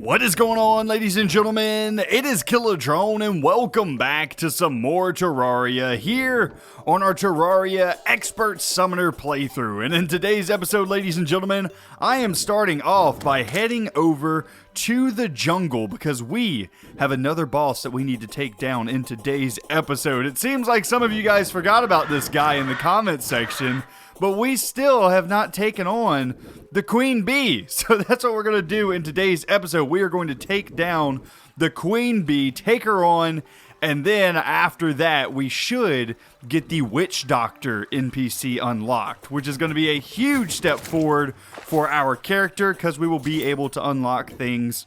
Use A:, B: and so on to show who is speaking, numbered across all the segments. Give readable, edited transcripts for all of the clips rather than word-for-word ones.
A: What is going on, ladies and gentlemen? It is Kilodrone, and welcome back to some more Terraria here on our Terraria Expert Summoner playthrough. And in today's episode, ladies and gentlemen, I am starting off by heading over to the jungle because we have another boss that we need to take down in today's episode. It seems like some of you guys forgot about this guy in the comment section, but we still have not taken on the Queen Bee. So that's what we're going to do in today's episode. We are going to take down the Queen Bee, take her on, and then after that, we should get the Witch Doctor NPC unlocked, which is going to be a huge step forward for our character because we will be able to unlock things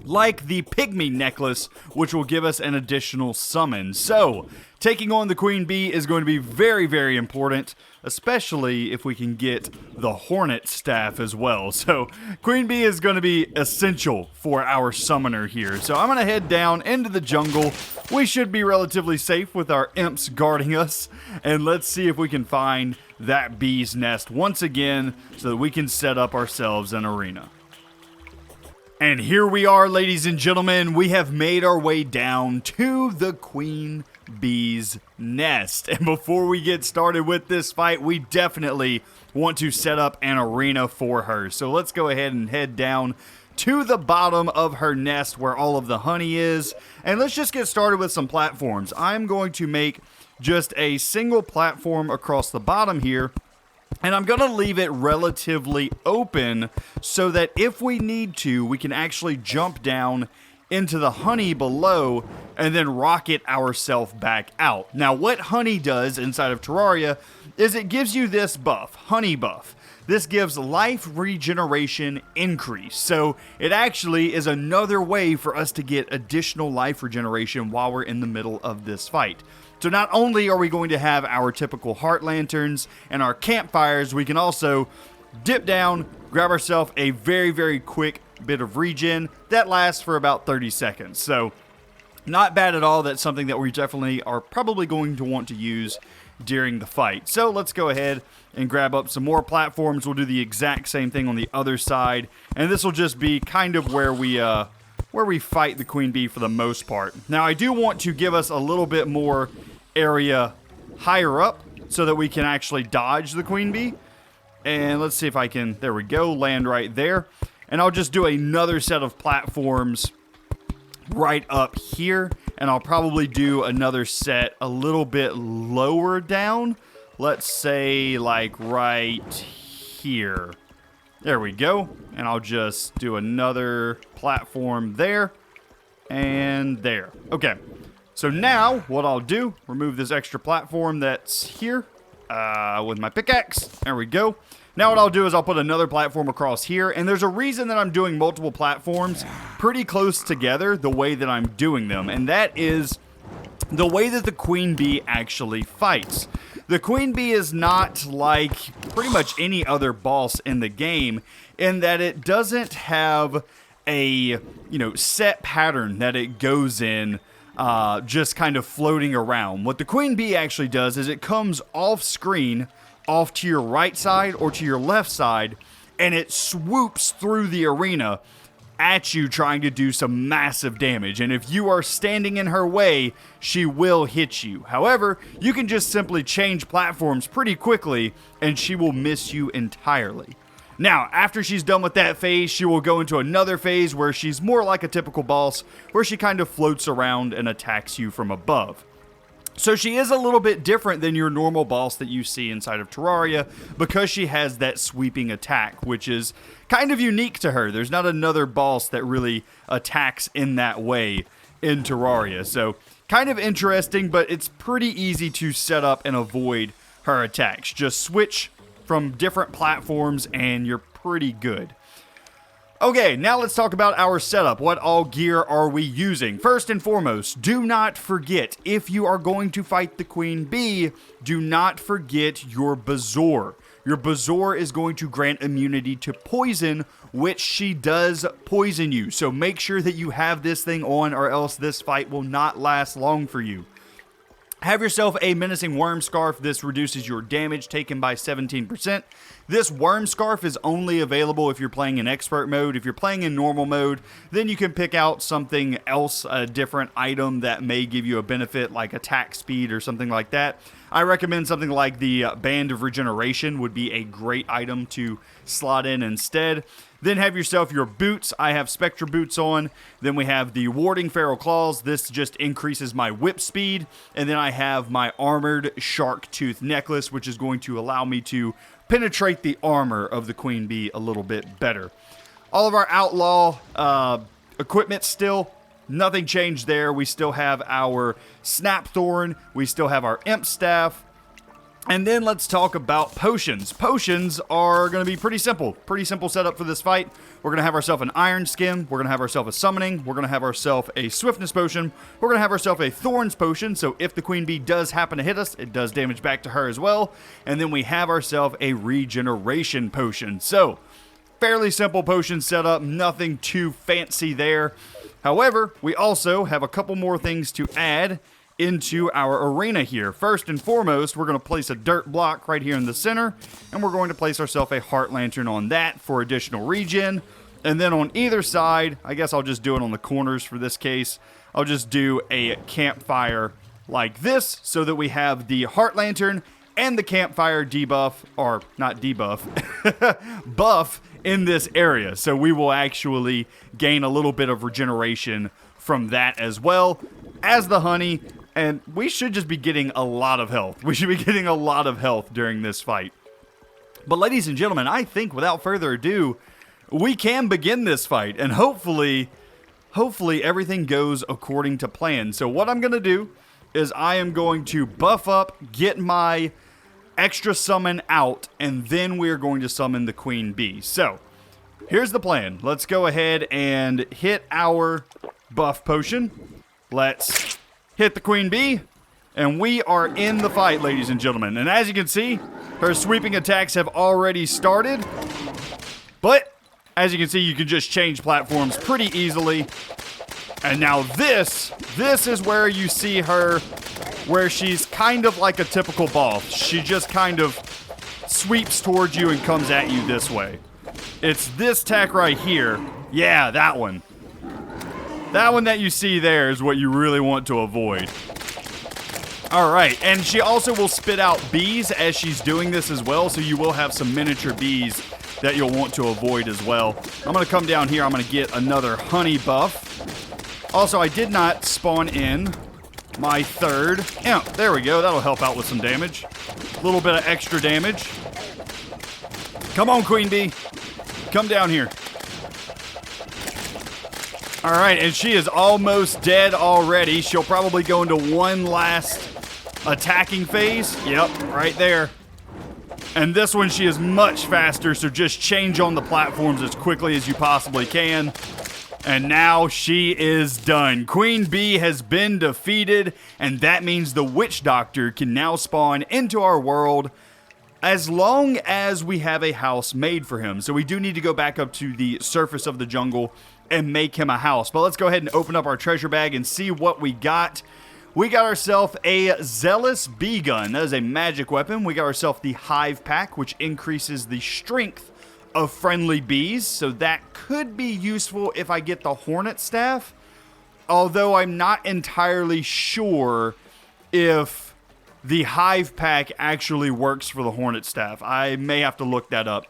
A: like the Pygmy Necklace, which will give us an additional summon. So, taking on the Queen Bee is going to be very, very important, especially if we can get the Hornet Staff as well. So, Queen Bee is going to be essential for our summoner here. So, I'm going to head down into the jungle. We should be relatively safe with our imps guarding us. And let's see if we can find that bee's nest once again so that we can set up ourselves an arena. And here we are, ladies and gentlemen. We have made our way down to the Queen Bee's nest. And before we get started with this fight, we definitely want to set up an arena for her. So let's go ahead and head down to the bottom of her nest where all of the honey is. And let's just get started with some platforms. I'm going to make just a single platform across the bottom here. And I'm going to leave it relatively open so that if we need to, we can actually jump down into the honey below and then rocket ourselves back out. Now, what honey does inside of Terraria is it gives you this buff, honey buff. This gives life regeneration increase. So it actually is another way for us to get additional life regeneration while we're in the middle of this fight. So not only are we going to have our typical heart lanterns and our campfires, we can also dip down, grab ourselves a very, very quick bit of regen that lasts for about 30 seconds. So not bad at all. That's something that we definitely are probably going to want to use during the fight. So let's go ahead and grab up some more platforms. We'll do the exact same thing on the other side. And this will just be kind of where we fight the Queen Bee for the most part. Now, I do want to give us a little bit more area higher up so that we can actually dodge the Queen Bee. And let's see if I can, there we go, land right there. And I'll just do another set of platforms right up here. And I'll probably do another set a little bit lower down. Let's say like right here. There we go. And I'll just do another platform there and there. Okay. So now what I'll do, remove this extra platform that's here with my pickaxe. There we go. Now what I'll do is I'll put another platform across here. And there's a reason that I'm doing multiple platforms pretty close together the way that I'm doing them. And that is the way that the Queen Bee actually fights. The Queen Bee is not like pretty much any other boss in the game in that it doesn't have a, set pattern that it goes in just kind of floating around. What the Queen Bee actually does is it comes off screen, off to your right side or to your left side, and it swoops through the arena at you trying to do some massive damage. And if you are standing in her way, she will hit you. However, you can just simply change platforms pretty quickly and she will miss you entirely. Now, after she's done with that phase, she will go into another phase where she's more like a typical boss, where she kind of floats around and attacks you from above. So she is a little bit different than your normal boss that you see inside of Terraria because she has that sweeping attack, which is kind of unique to her. There's not another boss that really attacks in that way in Terraria. So kind of interesting, but it's pretty easy to set up and avoid her attacks. Just switch from different platforms and you're pretty good. Okay, now let's talk about our setup. What all gear are we using? First and foremost, do not forget, if you are going to fight the Queen Bee, do not forget your Bazoar. Your Bazoar is going to grant immunity to poison, which she does poison you. So make sure that you have this thing on or else this fight will not last long for you. Have yourself a menacing worm scarf. This reduces your damage taken by 17%. This worm scarf is only available if you're playing in expert mode. If you're playing in normal mode, then you can pick out something else, a different item that may give you a benefit like attack speed or something like that. I recommend something like the Band of Regeneration would be a great item to slot in instead. Then have yourself your boots. I have Spectra boots on. Then we have the Warding Feral Claws. This just increases my whip speed. And then I have my Armored Shark Tooth Necklace, which is going to allow me to penetrate the armor of the Queen Bee a little bit better. All of our Outlaw equipment still, nothing changed there. We still have our Snapthorn. We still have our Imp Staff. And then let's talk about potions. Potions are going to be pretty simple. Pretty simple setup for this fight. We're going to have ourselves an Iron Skin. We're going to have ourselves a Summoning. We're going to have ourselves a Swiftness Potion. We're going to have ourselves a Thorns Potion. So if the Queen Bee does happen to hit us, it does damage back to her as well. And then we have ourselves a Regeneration Potion. So fairly simple potion setup. Nothing too fancy there. However, we also have a couple more things to add into our arena here. First and foremost, we're going to place a dirt block right here in the center, and we're going to place ourselves a Heart Lantern on that for additional regen. And then on either side, I guess I'll just do it on the corners for this case, I'll just do a campfire like this so that we have the Heart Lantern and the campfire debuff, or not debuff, buff in this area. So we will actually gain a little bit of regeneration from that as well as the honey. And we should just be getting a lot of health. We should be getting a lot of health during this fight. But ladies and gentlemen, I think without further ado, we can begin this fight. And hopefully everything goes according to plan. So what I'm going to do is I am going to buff up, get my extra summon out, and then we're going to summon the Queen Bee. So here's the plan. Let's go ahead and hit our buff potion. Let's hit the Queen Bee, and we are in the fight, ladies and gentlemen. And as you can see, her sweeping attacks have already started. But as you can see, you can just change platforms pretty easily. And now this is where you see her, where she's kind of like a typical boss. She just kind of sweeps towards you and comes at you this way. It's this attack right here. Yeah, that one. That one that you see there is what you really want to avoid. Alright, and she also will spit out bees as she's doing this as well, so you will have some miniature bees that you'll want to avoid as well. I'm going to come down here, I'm going to get another honey buff. Also, I did not spawn in my third imp. There we go, that'll help out with some damage. A little bit of extra damage. Come on, Queen Bee. Come down here. Alright, and she is almost dead already. She'll probably go into one last attacking phase. Yep, right there. And this one, she is much faster, so just change on the platforms as quickly as you possibly can. And now she is done. Queen Bee has been defeated, and that means the Witch Doctor can now spawn into our world as long as we have a house made for him. So we do need to go back up to the surface of the jungle and make him a house. But let's go ahead and open up our treasure bag and see what we got. We got ourselves a Zealous Bee Gun. That is a magic weapon. We got ourselves the Hive Pack, which increases the strength of friendly bees. So that could be useful if I get the Hornet Staff. Although I'm not entirely sure if the Hive Pack actually works for the Hornet Staff. I may have to look that up.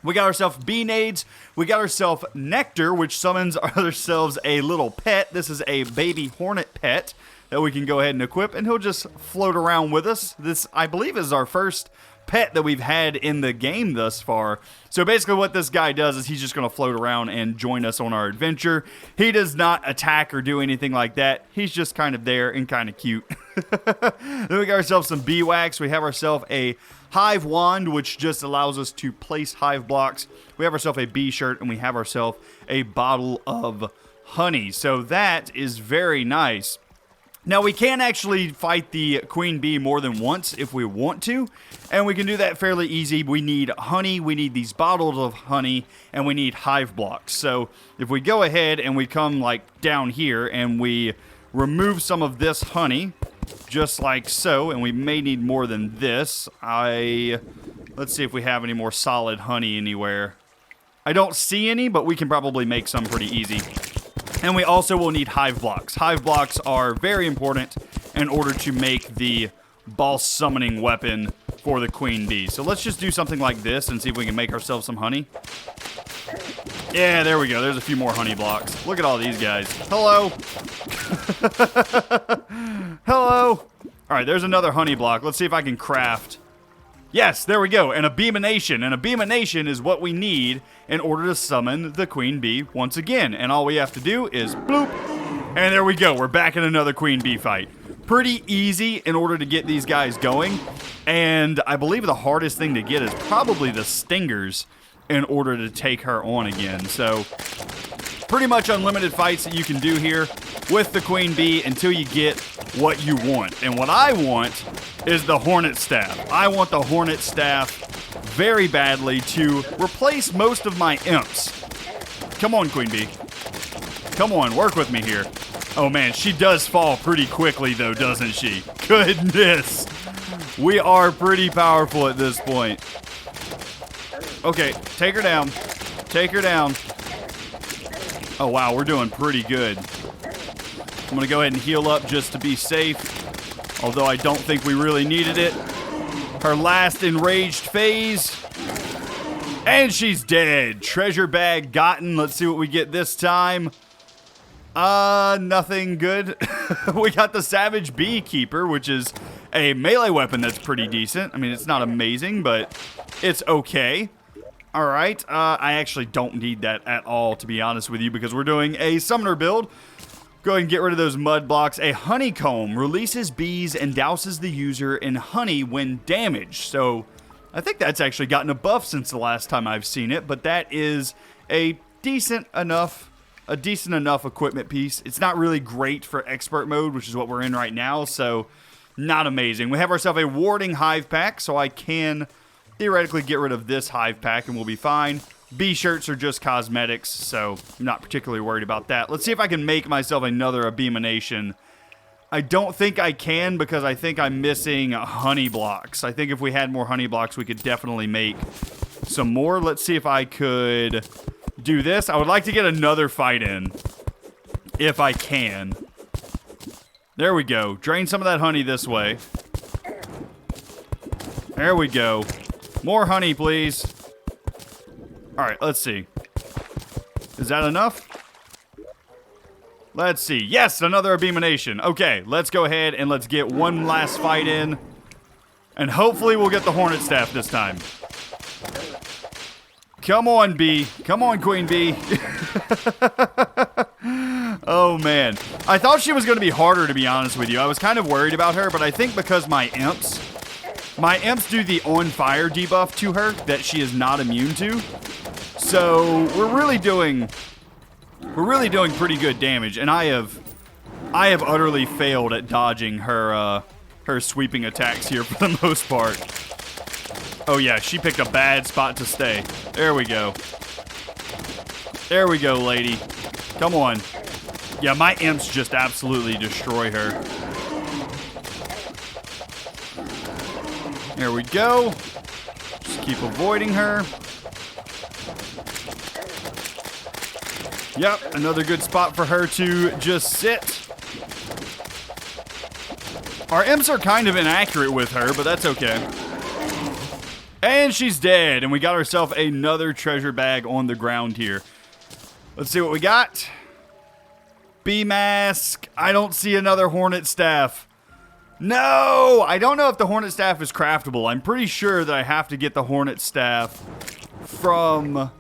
A: We got ourselves bee nades. We got ourselves nectar, which summons ourselves a little pet. This is a baby hornet pet that we can go ahead and equip, and he'll just float around with us. This, I believe, is our first pet that we've had in the game thus far. So basically what this guy does is he's just going to float around and join us on our adventure. He does not attack or do anything like that. He's just kind of there and kind of cute. Then we got ourselves some bee wax. We have ourselves a hive wand, which just allows us to place hive blocks. We have ourselves a bee shirt, and we have ourselves a bottle of honey. So that is very nice. Now, we can actually fight the Queen Bee more than once if we want to, and we can do that fairly easy. We need honey, we need these bottles of honey, and we need hive blocks. So if we go ahead and we come like down here and we remove some of this honey, just like so, and we may need more than this. Let's see if we have any more solid honey anywhere. I don't see any, but we can probably make some pretty easy. And we also will need hive blocks. Hive blocks are very important in order to make the boss summoning weapon for the queen bee. So let's just do something like this and see if we can make ourselves some honey. Yeah, there we go. There's a few more honey blocks. Look at all these guys. Hello. Hello. All right, there's another honey block. Let's see if I can craft. Yes, there we go. An abomination. An abomination is what we need in order to summon the queen bee once again. And all we have to do is bloop. And there we go. We're back in another queen bee fight. Pretty easy in order to get these guys going. And I believe the hardest thing to get is probably the stingers in order to take her on again. So pretty much unlimited fights that you can do here with the queen bee until you get what you want. And what I want is the Hornet Staff. I want the Hornet Staff very badly to replace most of my imps. Come on, queen bee. Come on, work with me here. Oh man, she does fall pretty quickly though, doesn't she? Goodness. We are pretty powerful at this point. Okay, take her down. Take her down. Oh wow, we're doing pretty good. I'm gonna go ahead and heal up just to be safe. Although I don't think we really needed it. Her last enraged phase. And she's dead. Treasure bag gotten. Let's see what we get this time. Nothing good. We got the Savage Beekeeper, which is a melee weapon that's pretty decent. I mean, it's not amazing, but it's okay. All right. I actually don't need that at all, to be honest with you, because we're doing a summoner build. Go ahead and get rid of those mud blocks. A honeycomb releases bees and douses the user in honey when damaged. So I think that's actually gotten a buff since the last time I've seen it, but that is a decent enough equipment piece. It's not really great for expert mode, which is what we're in right now, so not amazing. We have ourselves a warding hive pack, so I can theoretically get rid of this hive pack and we'll be fine. Bee shirts are just cosmetics, so I'm not particularly worried about that. Let's see if I can make myself another abomination. I don't think I can because I think I'm missing honey blocks. I think if we had more honey blocks, we could definitely make some more. Let's see if I could do this. I would like to get another fight in if I can. There we go. Drain some of that honey this way. There we go. More honey, please. All right, let's see. Is that enough? Let's see. Yes, another abomination. Okay, let's go ahead and let's get one last fight in. And hopefully we'll get the Hornet Staff this time. Come on, bee. Come on, queen bee. Oh, man. I thought she was going to be harder, to be honest with you. I was kind of worried about her, but I think because my imps do the on fire debuff to her that she is not immune to. So we're really doing pretty good damage, and I have utterly failed at dodging her sweeping attacks here for the most part. Oh yeah, she picked a bad spot to stay. There we go. There we go, lady. Come on. Yeah, my imps just absolutely destroy her. There we go. Just keep avoiding her. Yep, another good spot for her to just sit. Our imps are kind of inaccurate with her, but that's okay. And she's dead, and we got ourselves another treasure bag on the ground here. Let's see what we got. Bee mask. I don't see another Hornet Staff. No! I don't know if the Hornet Staff is craftable. I'm pretty sure that I have to get the Hornet Staff from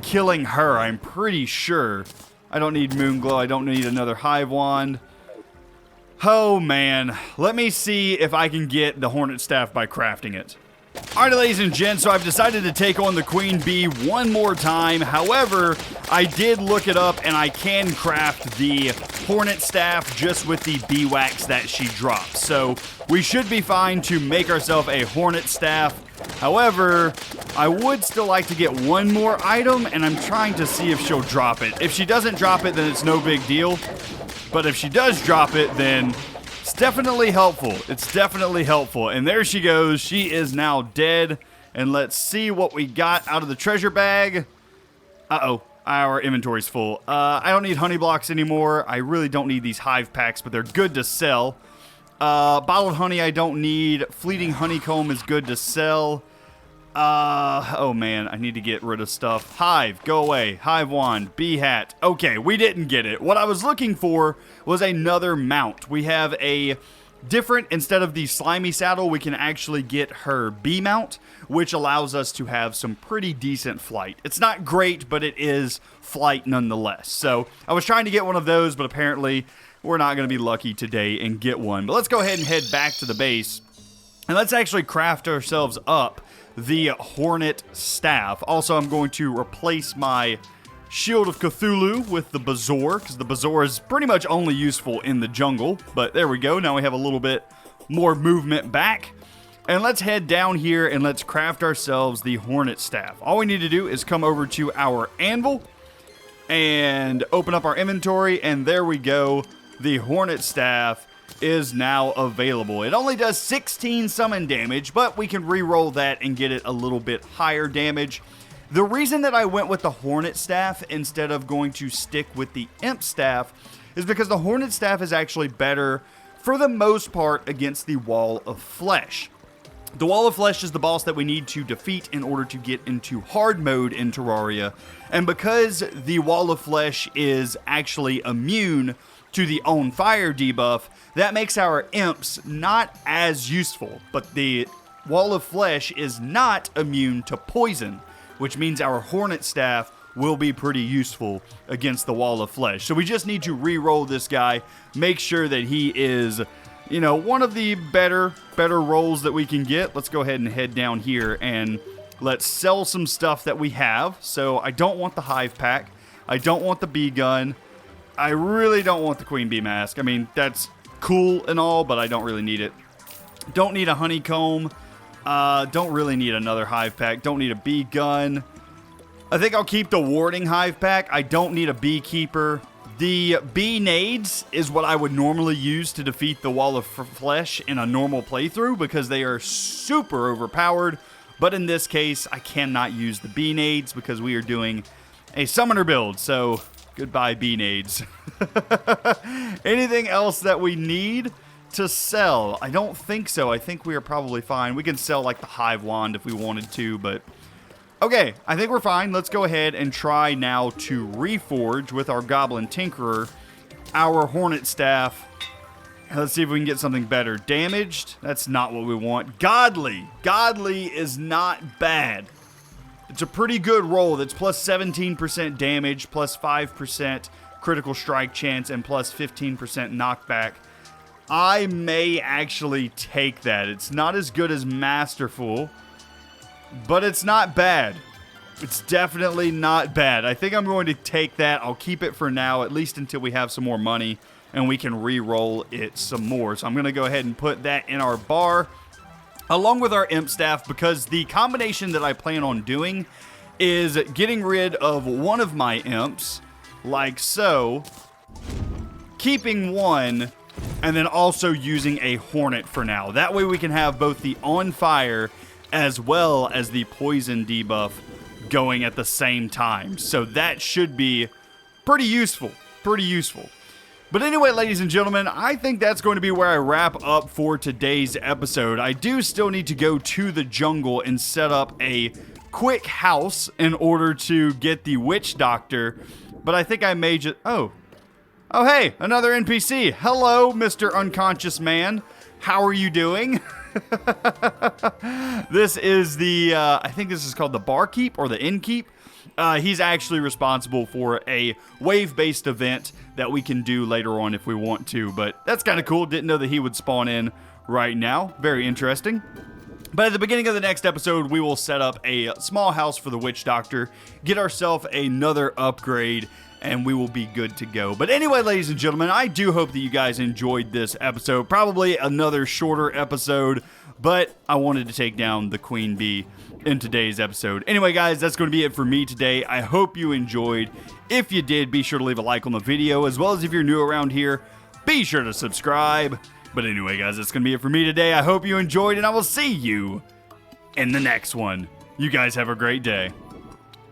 A: killing her. I'm pretty sure. I don't need Moonglow. I don't need another Hive Wand. Oh, man. Let me see if I can get the Hornet Staff by crafting it. Alright, ladies and gents, so I've decided to take on the Queen Bee one more time. However, I did look it up, and I can craft the Hornet Staff just with the bee wax that she drops. So, we should be fine to make ourselves a Hornet Staff. However, I would still like to get one more item, and I'm trying to see if she'll drop it. If she doesn't drop it, then it's no big deal. But if she does drop it, then definitely helpful. It's definitely helpful. And there she goes. She is now dead. And let's see what we got out of the treasure bag. Uh-oh. Our inventory's full. I don't need honey blocks anymore. I really don't need these hive packs, but they're good to sell. Bottled honey I don't need. Fleeting honeycomb is good to sell. Oh man, I need to get rid of stuff. Hive, go away. Hive wand, bee hat. Okay, we didn't get it. What I was looking for was another mount. We have a different, instead of the slimy saddle, we can actually get her bee mount, which allows us to have some pretty decent flight. It's not great, but it is flight nonetheless. So I was trying to get one of those, but apparently we're not going to be lucky today and get one. But let's go ahead and head back to the base, and let's actually craft ourselves up the Hornet Staff. Also, I'm going to replace my Shield of Cthulhu with the Bazaar, because the Bazaar is pretty much only useful in the jungle. But there we go. Now we have a little bit more movement back. And let's head down here and let's craft ourselves the Hornet Staff. All we need to do is come over to our anvil and open up our inventory, and there we go. The Hornet Staff is now available. It only does 16 summon damage, but we can re-roll that and get it a little bit higher damage. The reason that I went with the Hornet Staff instead of going to stick with the Imp Staff is because the Hornet Staff is actually better, for the most part, against the Wall of Flesh. The Wall of Flesh is the boss that we need to defeat in order to get into hard mode in Terraria, and because the Wall of Flesh is actually immune to the On Fire debuff, that makes our imps not as useful. But the Wall of Flesh is not immune to poison, which means our Hornet Staff will be pretty useful against the Wall of Flesh. So we just need to re-roll this guy, make sure that he is, you know, one of the better rolls that we can get. Let's go ahead and head down here and let's sell some stuff that we have. So I don't want the hive pack. I don't want the bee gun. I really don't want the queen bee mask. I mean, that's cool and all, but I don't really need it. Don't need a honeycomb. Don't really need another hive pack. Don't need a bee gun. I think I'll keep the warding hive pack. I don't need a beekeeper. The bee nades is what I would normally use to defeat the Wall of Flesh in a normal playthrough, because they are super overpowered. But in this case, I cannot use the bee nades because we are doing a summoner build. So goodbye, bee nades. Anything else that we need to sell? I don't think so. I think we are probably fine. We can sell like the hive wand if we wanted to, but okay, I think we're fine. Let's go ahead and try now to reforge with our Goblin Tinkerer our Hornet Staff. Let's see if we can get something better. Damaged? That's not what we want. Godly. Godly is not bad. It's a pretty good roll. That's plus 17% damage, plus 5% critical strike chance, and plus 15% knockback. I may actually take that. It's not as good as Masterful, but it's not bad. It's definitely not bad. I think I'm going to take that. I'll keep it for now, at least until we have some more money and we can re-roll it some more. So I'm going to go ahead and put that in our bar along with our Imp Staff, because the combination that I plan on doing is getting rid of one of my imps, like so, keeping one, and then also using a Hornet for now. That way we can have both the On Fire as well as the poison debuff going at the same time. So that should be pretty useful. Pretty useful. But anyway, ladies and gentlemen, I think that's going to be where I wrap up for today's episode. I do still need to go to the jungle and set up a quick house in order to get the witch doctor. But I think I may just... Oh, hey, another NPC. Hello, Mr. Unconscious Man. How are you doing? This is the, I think this is called the Barkeep or the Innkeep. He's actually responsible for a wave-based event that we can do later on if we want to, but that's kind of cool. Didn't know that he would spawn in right now. Very interesting. But at the beginning of the next episode, we will set up a small house for the Witch Doctor, get ourselves another upgrade, and we will be good to go. But anyway, ladies and gentlemen, I do hope that you guys enjoyed this episode. Probably another shorter episode, but I wanted to take down the Queen Bee in today's episode. Anyway, guys, that's going to be it for me today. I hope you enjoyed. If you did, be sure to leave a like on the video, as well as if you're new around here, be sure to subscribe. But anyway, guys, that's going to be it for me today. I hope you enjoyed, and I will see you in the next one. You guys have a great day.